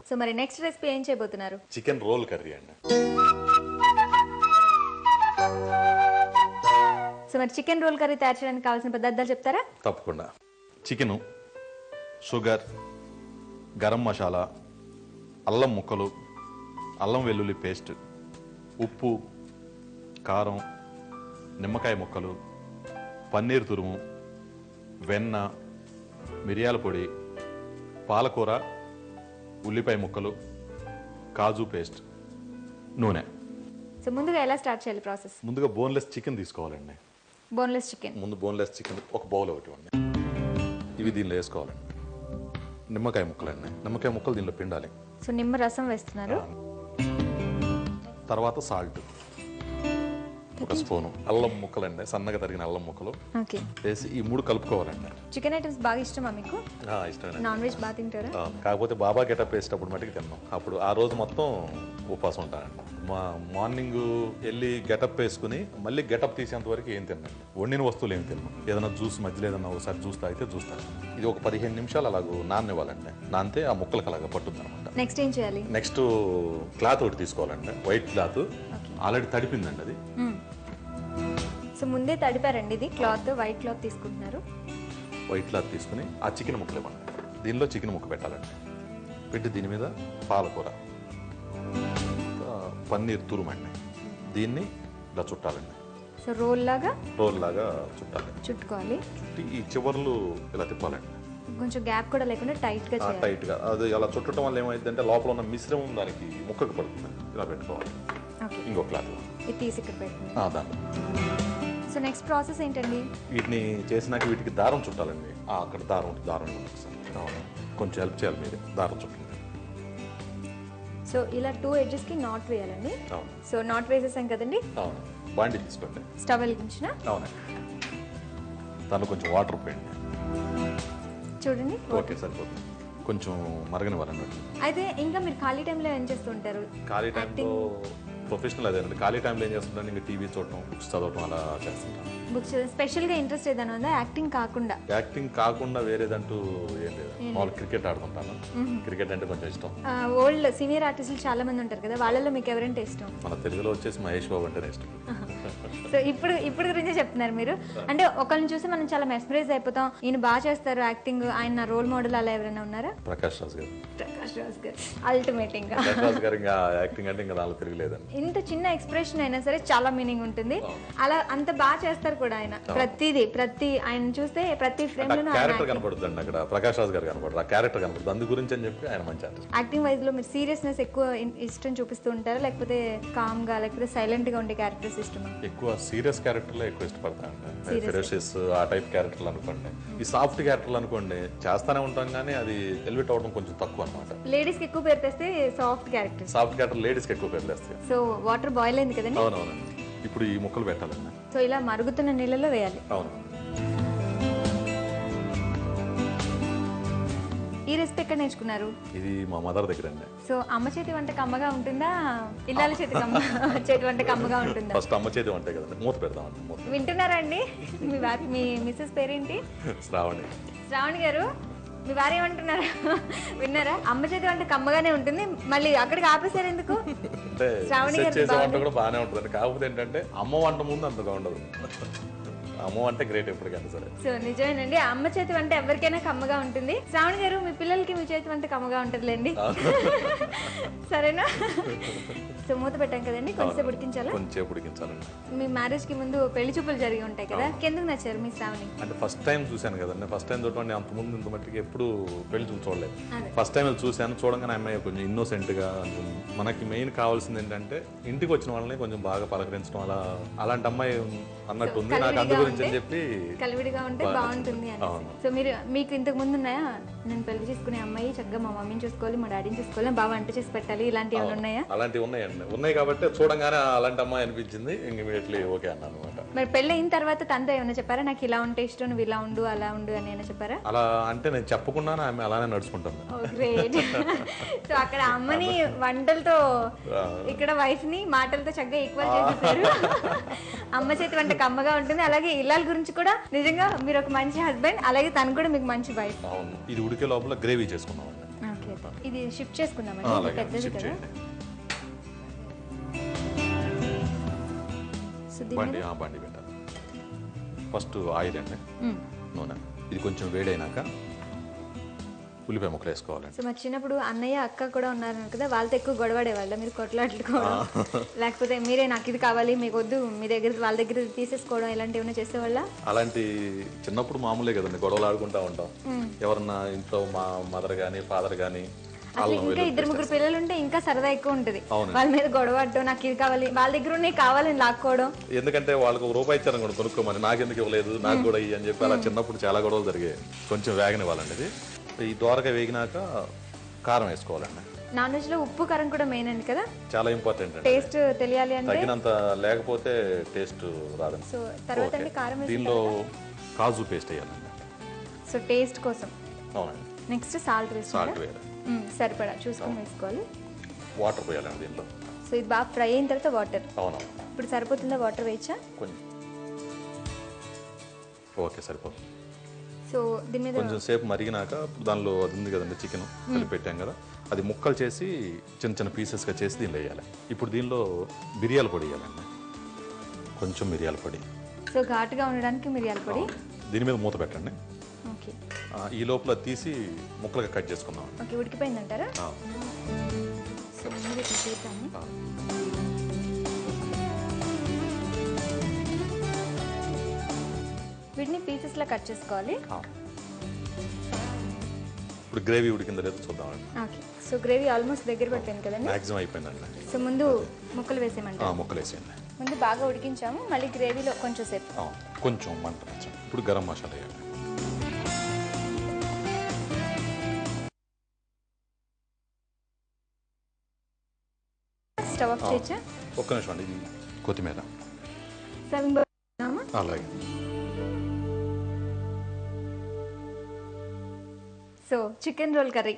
So మరి next recipe ఏం చేయబోతున్నారు? చికెన్ రోల్ కర్రీ అండి. సో మరి చికెన్ రోల్ కర్రీ తయారు చేయడానికి కావాల్సిన పదార్థాలు చెప్తారా? తప్పకుండా. చికెను, షుగర్, గరం మసాలా, అల్లం ముక్కలు, అల్లం వెల్లుల్లి పేస్ట్, ఉప్పు, కారం, నిమ్మకాయ ముక్కలు, పన్నీర్ తురుము, వెన్న, మిరియాల పొడి, పాలకూర, ఉల్లిపాయ ముక్కలు, కాజు పేస్ట్, నూనె. సో ముందుగా ఎలా స్టార్ట్ చేయాలి ప్రాసెస్? ముందుగా బోన్లెస్ చికెన్ తీసుకోవాలండి. Boneless chicken. ముందు బోన్లెస్ చికెన్ ఒక బౌల్ ఒకటి ఇవ్వండి. ఇవి దీనిలో వేసుకోవాలండి. నిమ్మకాయ ముక్కలండి. నిమ్మకాయ ముక్కలు దీనిలో పిండాలి. సో నిమ్మ రసం వేస్తున్నారు. తర్వాత సాల్ట్ ఒక స్పూను, అల్లం ముక్కలండి, సన్నగా తరిగిన అల్లం ముక్కలు వేసి ఈ మూడు కలుపుకోవాలండి. చికెన్ ఐటమ్స్ బాగా ఇష్టమా మీకు? ఇష్టమే. నాన్ వెజ్ బాగా తింటారా? కాకపోతే బాబా గెటప్ వేసేటప్పుడు మటుకు తిన్నాం. అప్పుడు ఆ రోజు మొత్తం ఉపవాసం ఉంటానండి. మార్నింగ్ వెళ్ళి గెటప్ వేసుకుని మళ్ళీ గెటప్ తీసేంత వరకు ఏం తిన్నాను. వండిన వస్తువులు ఏం తిన్నాం. ఏదైనా జ్యూస్ మధ్యలో ఏదన్నా ఒకసారి జ్యూస్ తాగితే జ్యూస్ తాను. ఇది ఒక 15 నిమిషాలు అలాగూ నాననివ్వాలండి. నానితే ఆ ముక్కలకు అలాగా పట్టుద్ది అనమాట. నెక్స్ట్ ఏం చేయాలి? నెక్స్ట్ క్లాత్ ఒకటి తీసుకోవాలండి. వైట్ క్లాత్, ఆల్రెడీ తడిపిందండి అది. సో ముందే తడిపారండి. ఇది క్లాత్, వైట్ క్లాత్ తీసుకుంటున్నారు. వైట్ క్లాత్ తీసుకుని ఆ చికెన్ ముక్కలు ఇవ్వండి. దీనిలో చికెన్ ముక్క పెట్టాలండి. పెట్టి దీని మీద పాలకూర, పన్నీర్ తురుమండి, దీన్ని ఇలా చుట్టాలండి. సో రోల్ లాగా చుట్టాలి. చుట్టుకోవాలి. చుట్టి ఈ చివర్లు ఇలా తిప్పాలండి. కొంచెం గ్యాప్ కూడా లేకుండా టైట్ గా చేయాలి. టైట్ గా అది అలా చుట్టడం వల్ల ఏమైందంటే లోపల ఉన్న మిశ్రమం దానికి ముక్కకు పడుతుంది. ఇలా పెట్టుకోవాలి. ఇంకో క్లాత్ ఇది తీసి ఇక్కడ పెట్టండి. దాన్ని. సో నెక్స్ట్ ప్రాసెస్ ఏంటండి? వీటిని చేసినాక వీటికి దారం చుట్టాలండి. అక్కడ దారం కొంచెం హెల్ప్ చేయాలి మీరు. దారం చుట్టండి. సో ఇలా 2 edges కి నాట్ వేయాలండి. సో నాట్ వేసేసాం కదండి. బాండి తీసుకోండి. స్టవ్ వెలిగించిన. అవునండి. దానిలో కొంచెం వాటర్ పోయండి. చూడండి. ఓకే, సరిపోతుంది. కొంచెం మరగనివ్వాలండి. అయితే ఇంకా మీరు ఖాళీ టైంలో ఏం చేస్తుంటారు? ఖాళీ టైంలో ప్రొఫెషనల్ అదేనండి. ఖాళీ టైంలో ఏం చేస్తుంటాను, ఇంకా టీవీ చూడటం, బుక్స్ చదవటం అలా చేస్తుంటాను. బుక్స్ స్పెషల్గా ఇంట్రెస్ట్ ఏదైనా ఉందా యాక్టింగ్ కాకుండా? యాక్టింగ్ కాకుండా వేరేదంటూ ఏం లేదు. మామూలు క్రికెట్ ఆడుతుంటాను. క్రికెట్ అంటే కొంచెం ఇష్టం. ఓల్డ్ సీనియర్ ఆర్టిస్టులు చాలా మంది ఉంటారు కదా, వాళ్ళలో మీకు ఎవరంటే ఇష్టం? మన తెలుగులో వచ్చేసి మహేష్ బాబు అంటేనే ఇష్టం. సో ఇప్పుడు గురించే చెప్తున్నారు మీరు. అంటే ఒకరిని చూసి మనం చాలా మెస్మరైజ్ అయిపోతాం, ఈయన బాగా చేస్తారు యాక్టింగ్, ఆయన రోల్ మోడల్ అలా ఎవరైనా ఉన్నారా? ప్రకాష్ రాజ్ గారు. అల్టిమేట్. ఇంకా ప్రకాష్ రాజ్ గారు ఇంకా యాక్టింగ్ అంటే ఇంకా నాలుగు తిరగలేదండి. ఇంత చిన్న ఎక్స్ప్రెషన్ అయినా సరే చాలా మీనింగ్ ఉంటుంది. అలా అంత బాగా చేస్తారు కూడా ఆయన. ప్రతి ఆయన చూస్తే ప్రతి ఫ్రేమ్ లో క్యారెక్టర్ కనపడుతుంది. అక్కడ ప్రకాష్ రాజ్ గారు కనపడదు, ఆ క్యారెక్టర్ కనపడుతుంది. అందు గురించి అని చెప్పి ఆయన మంచి ఆర్టిస్ట్. యాక్టింగ్ వైజ్ లో మీరు సీరియస్నెస్ ఎక్కువ ఇష్టం చూపిస్తూ ఉంటారా, లేకపోతే కామ్ గా, లేకపోతే సైలెంట్ గా ఉండే క్యారెక్టర్స్ ఇష్టమా? ఎక్కువ సీరియస్ క్యారెక్టర్లో ఎక్కువ ఇష్టపడతానండి. ఫెరోషియస్ ఆ టైప్ క్యారెక్టర్లు అనుకోండి. ఈ సాఫ్ట్ క్యారెక్టర్లు అనుకోండి చేస్తానే ఉంటాం, కానీ అది ఎలివేట్ అవడం కొంచెం తక్కువ అనమాట. లేడీస్ కి ఎక్కువ పేరు తెస్తే సాఫ్ట్ క్యారెక్టర్ లేడీస్ కి ఎక్కువ పేరు తెస్తాయి. సో వాటర్ బాయిల్ అయింది కదండి. అవునవునండి. ఇప్పుడు ఈ ముక్కలు పెట్టాలండి. సో ఇలా మరుగుతున్న నీళ్ళలో వేయాలి. అవును. ఈ రెసిపీ ఎక్కడ నేర్చుకున్నారు? ఇది మా మదర్ దగ్గర అండి. సో అమ్మ చేతి వంట కమ్మగా ఉంటుందా, ఇల్లాల చేతి వంట కమ్మగా ఉంటుందా? ఫస్ట్ అమ్మ చేతి వంటే కదండి. మూత పెడదామండి. వింటున్నారా అండి? మీ మిస్సెస్ పేరేంటి? శ్రావణి గారు. మీ వారు ఏమంటున్నారా? విన్నారా? అమ్మ చేతి వంట కమ్మగానే ఉంటుంది. మళ్ళీ అక్కడికి ఆపేసారు ఎందుకు? అంటే శ్రావణి గారు చేసే వంట కూడా బాగానే ఉంటుంది. కాకపోతే ఏంటంటే అమ్మ వంట ముందు అంతగా ఉండదు. అమ్మ అంటే గ్రేట్ ఎప్పటికైనా సరే. సో నిజమేనండి, అమ్మ చేతి వంట ఎవరికైనా కమ్మగా ఉంటుంది. శ్రావణి గారు, మీ పిల్లలకి మీ చేతి వంట కమ్మగా ఉంటుందిలేండి. సరేనా? సో మూత పెట్టాం కదండి, కొంచెంసేపు ఉడికించాలా? కొంచెంసేపు ఉడికించాలండి. మీ మ్యారేజ్ కి ముందు పెళ్లి చూపులు జరిగి ఉంటాయి కదా, ఎందుకు నచ్చారు మీ శ్రావణి? అంటే ఫస్ట్ టైం చూశాను కదండి. ఫస్ట్ టైం చూడటం అంత ముందు ఇంత మట్టికి ఎప్పుడు పెళ్లి చూపు చూడలేదు. ఫస్ట్ టైం చూశాను. చూడంగానే అమ్మాయి కొంచెం ఇన్నోసెంట్ గా. మనకి మెయిన్ కావాల్సింది ఏంటంటే ఇంటికి వచ్చిన వాళ్ళని కొంచెం బాగా పలకరించడం, అలాంటి అమ్మాయి అన్నట్టు ఉంది. నాకు అందు గురించి అని చెప్పి కలివిడిగా ఉంటే బాగుంటుంది అని. సో మీకు ఇంతకు ముందు ఉన్నాయా, నేను పెళ్లి చేసుకునే అమ్మాయి చక్కగా మా మమ్మీని చూసుకోవాలి, మా డాడీని చూసుకోవాలి, బాగా వంట చేసి పెట్టాలి, ఇలాంటివి ఏమైనా ఉన్నాయా? అలాంటివి ఉన్నాయి కాబట్టి చూడంగానే అలాంటి అమ్మాయి అనిపించింది. ఇమీడియట్లీ ఓకే అన్నాను అనమాట. మరి పెళ్లి అయిన తర్వాత తనతో ఏమైనా చెప్పారా, నాకు ఇలా ఉంటే ఇష్టం, నువ్వు ఇలా ఉండు అలా ఉండు అని ఏమైనా చెప్పారా? అలా అంటే నేను చెప్పకుండా ఆమె అలానే నడుచుకుంటాను. గ్రేట్. సో అక్కడ అమ్మని వంటలతో, ఇక్కడ వైఫ్ ని మాటలతో చక్కగా ఈక్వల్ చేసేసారు. అమ్మ చేతి వంట కమ్మగా ఉంటుంది. అలాగే ఇల్లాల గురించి కూడా నిజంగా మీరు ఒక మంచి హస్బెండ్, అలాగే తను కూడా మీకు మంచి వైఫ్. అవును. ఇది ఉడికే లోపల గ్రేవీ చేసుకున్నాం. ఓకే. అయితే ఇది షిఫ్ట్ చేసుకుందామండి, ఇది అలాగే పెద్దది షిఫ్ట్ కదా. చేయండి. సో దీని బండి బండి పెట్టాలి. ఫస్ట్ ఆయిల్ అండి, నూనె. ఇది కొంచెం వేడైనాక ఉల్లిపాయ ముక్కలు వేసుకోవాలండి. సో మరి చిన్నప్పుడు అన్నయ్య అక్క కూడా ఉన్నారు కదా, వాళ్ళతో ఎక్కువ గొడవడేవాళ్ళ మీరు, కొట్లాడుకోవడం లేకపోతే మీరే నాకు ఇది కావాలి మీకు వద్దు మీ దగ్గర వాళ్ళ దగ్గర తీసేసుకోవడం ఇలాంటివి ఏమైనా చేసేవాళ్ళ? అలాంటి చిన్నప్పుడు మామూలే కదండి, గొడవలు ఆడుకుంటా ఉంటాం. ఎవరన్నా ఇంట్లో మా మదర్ కానీ ఫాదర్ కానీ అసలు ఇంకా 2-3 పిల్లలు ఉంటే ఇంకా సరదా ఎక్కువ ఉంటుంది. అవును. వాళ్ళ మీద గొడవ ఆడటం, నాకు ఇది కావాలి, వాళ్ళ దగ్గర ఉన్నాయి కావాలని లాక్కోవడం. ఎందుకంటే వాళ్ళకి ₹1 ఇచ్చారని కూడా కొనుక్కోమని, నాకెందుకు ఇవ్వలేదు, నాకు కూడా ఇయ్యి అని చెప్పి అలా చిన్నప్పుడు చాలా గొడవలు జరిగాయి. కొంచెం వేగనివ్వాలండి ఇది. ఈ దోరగా వేగినాక కారం వేసుకోవాలండి. నాన్ వెజ్ లో ఉప్పు కారం కూడా మెయిన్ అండి కదా, చాలా ఇంపార్టెంట్ అండి. టేస్ట్ తెలియాలి అంటే. తగినంత లేకపోతే టేస్ట్ రాదండి. సో తర్వాత అండి కారం వేసిన దీనిలో కాజు పేస్ట్ వేయాలండి. సో టేస్ట్ కోసం. అవునండి. నెక్స్ట్ సాల్ట్ సాల్ట్ వేయాలి, సరిపడా చూసుకొని వేసుకోవాలి. వాటర్ పోయాలండి దీనిలో. సో ఇది బాగా ఫ్రై అయిన తర్వాత వాటర్. అవునవును. ఇప్పుడు సరిపోతుందా వాటర్ వేయచ్చా? కొంచెం ఓకే సరిపోతుంది. సో దీని మీద కొంచెం సేపు మరిగినాక ఇప్పుడు దానిలో అది ఉంది కదండి చికెన్ కలిపి పెట్టాం కదా, అది ముక్కలు చేసి చిన్న చిన్న పీసెస్గా చేసి దీనిలో వేయాలి. ఇప్పుడు దీనిలో మిరియాల పొడి వేయాలండి, కొంచెం మిరియాల పొడి. సో ఘాటుగా ఉండడానికి మిరియాల పొడి. దీని మీద మూత పెట్టండి. ఓకే. ఈ లోపల తీసి ముక్కలుగా కట్ చేసుకుందాం. ఓకే, ఉడికిపోయిందంటారా? సో ముందు తీసేద్దాము. వీటిని పీసెస్ లా కట్ చేసుకోవాలి. ఇప్పుడు గ్రేవీ ఉడికిందో లేదో చూద్దామండి. ఓకే. సో గ్రేవీ ఆల్మోస్ట్ దగ్గర పడిపోయింది కదండి. మాక్సిమం అయిపోయిందండి. సో ముందు ముక్కలు వేసేయమంటారు. ముక్కలు వేసేయండి. ముందు బాగా ఉడికించాము, మళ్ళీ గ్రేవీలో కొంచెం సేపు. కొంచెం మంట కొంచెం. ఇప్పుడు గరం మసాలా వేయాలి. స్టవ్ ఆఫ్ చేయొచ్చా? ఒక్క నిమిషం అండి. ఇది కొత్తిమీర. Serving bowl. అలాగే. So chicken roll curry.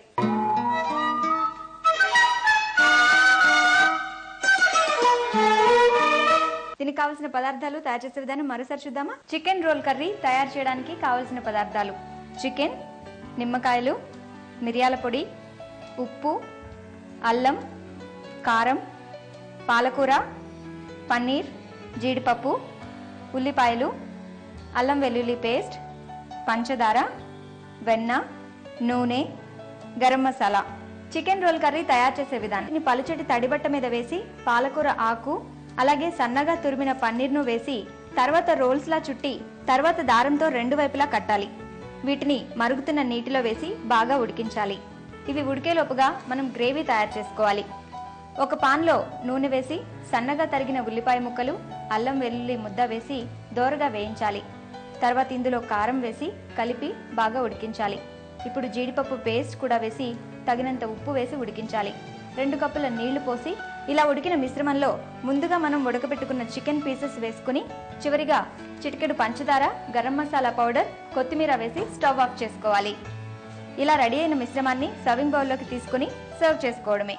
దీనికి కావాల్సిన పదార్థాలు, తయారు చేసే విధానం మరోసారి చూద్దామా? చికెన్ రోల్ కర్రీ తయారు చేయడానికి కావాల్సిన పదార్థాలు: చికెన్, నిమ్మకాయలు, మిరియాల పొడి, ఉప్పు, అల్లం, కారం, పాలకూర, పన్నీర్, జీడిపప్పు, ఉల్లిపాయలు, అల్లం వెల్లుల్లి పేస్ట్, పంచదార, వెన్న, నూనె, garam masala. Chicken roll curry తయారు చేసే విధానం: పలుచటి తడిబట్ట మీద వేసి పాలకూర ఆకు అలాగే సన్నగా తురిమిన పన్నీర్ను వేసి తర్వాత రోల్స్లా చుట్టి తర్వాత దారంతో 2 వైపులా కట్టాలి. వీటిని మరుగుతున్న నీటిలో వేసి బాగా ఉడికించాలి. ఇవి ఉడికేలోపుగా మనం గ్రేవీ తయారు చేసుకోవాలి. ఒక పాన్లో నూనె వేసి సన్నగా తరిగిన ఉల్లిపాయ ముక్కలు, అల్లం వెల్లుల్లి ముద్ద వేసి దోరగా వేయించాలి. తర్వాత ఇందులో కారం వేసి కలిపి బాగా ఉడికించాలి. ఇప్పుడు జీడిపప్పు పేస్ట్ కూడా వేసి తగినంత ఉప్పు వేసి ఉడికించాలి. 2 కప్పుల నీళ్లు పోసి ఇలా ఉడికిన మిశ్రమంలో ముందుగా మనం ఉడకబెట్టుకున్న చికెన్ పీసెస్ వేసుకుని చివరిగా చిటికెడు పంచదార, గరం మసాలా పౌడర్, కొత్తిమీర వేసి స్టవ్ ఆఫ్ చేసుకోవాలి. ఇలా రెడీ అయిన మిశ్రమాన్ని సర్వింగ్ బౌల్లోకి తీసుకుని సర్వ్ చేసుకోవడమే.